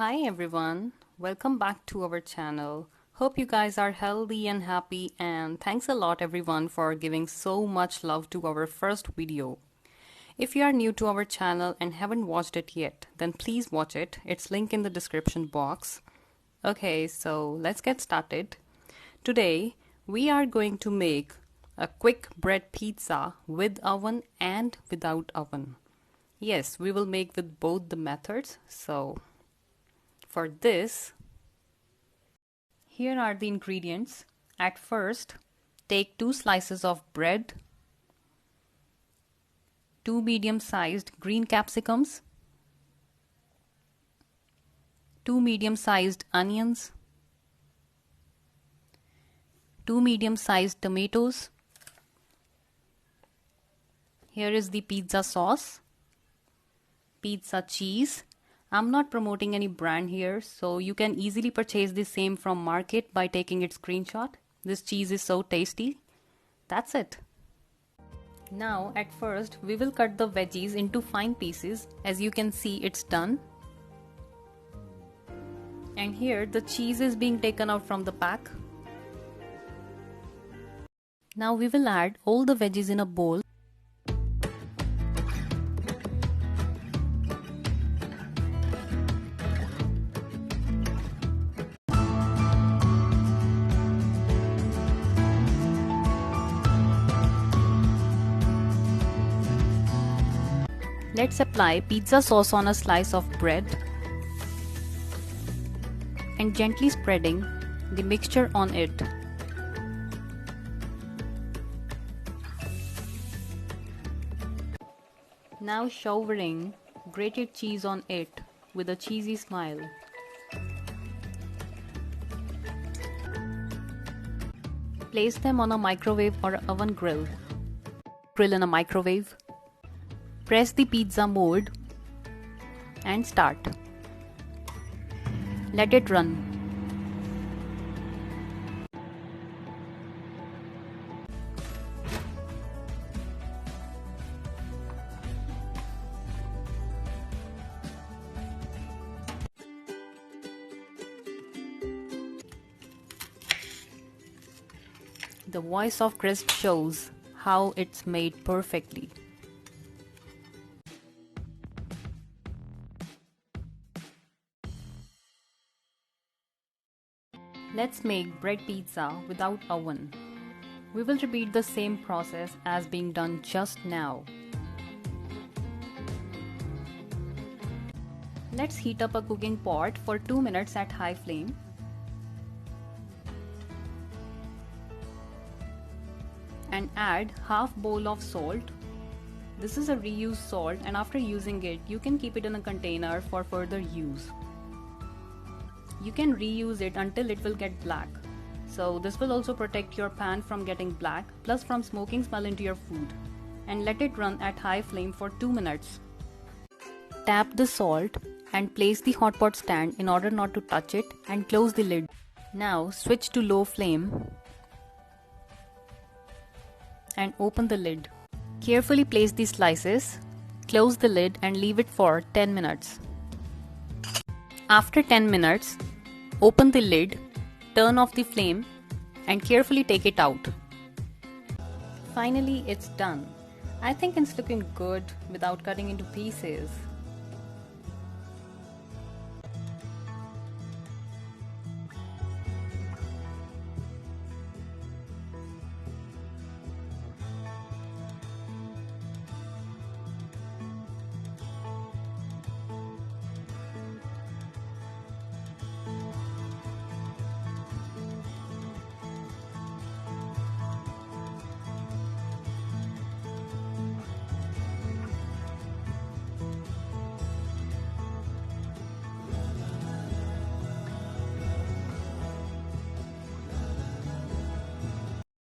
Hi everyone, welcome back to our channel. Hope you guys are healthy and happy, and thanks a lot everyone for giving so much love to our first video. If you are new to our channel and haven't watched it yet, then please watch it. It's linked in the description box. Okay, so let's get started. Today we are going to make a quick bread pizza with oven and without oven. Yes, we will make with both the methods. So for this, here are the ingredients. At first, take 2 slices of bread, 2 medium-sized green capsicums, 2 medium-sized onions, 2 medium-sized tomatoes. Here is the pizza sauce, pizza cheese. I'm not promoting any brand here, so you can easily purchase the same from market by taking its screenshot. This cheese is so tasty. That's it. Now at first we will cut the veggies into fine pieces. As you can see, it's done. And here the cheese is being taken out from the pack. Now we will add all the veggies in a bowl. Let's apply pizza sauce on a slice of bread and gently spreading the mixture on it. Now showering grated cheese on it with a cheesy smile. Place them on a microwave or oven grill. Grill in a microwave. Press the pizza mold and start. Let it run. The voice of crisp shows how it's made perfectly. Let's make bread pizza without oven. We will repeat the same process as being done just now. Let's heat up a cooking pot for 2 minutes at high flame. And add half bowl of salt. This is a reused salt, and after using it, you can keep it in a container for further use. You can reuse it until it will get black. So this will also protect your pan from getting black, plus from smoking smell into your food. And let it run at high flame for 2 minutes. Tap the salt and place the hot pot stand in order not to touch it, and close the lid. Now switch to low flame and open the lid. Carefully place the slices, close the lid and leave it for 10 minutes. After 10 minutes, open the lid, turn off the flame and carefully take it out. Finally, it's done. I think it's looking good without cutting into pieces.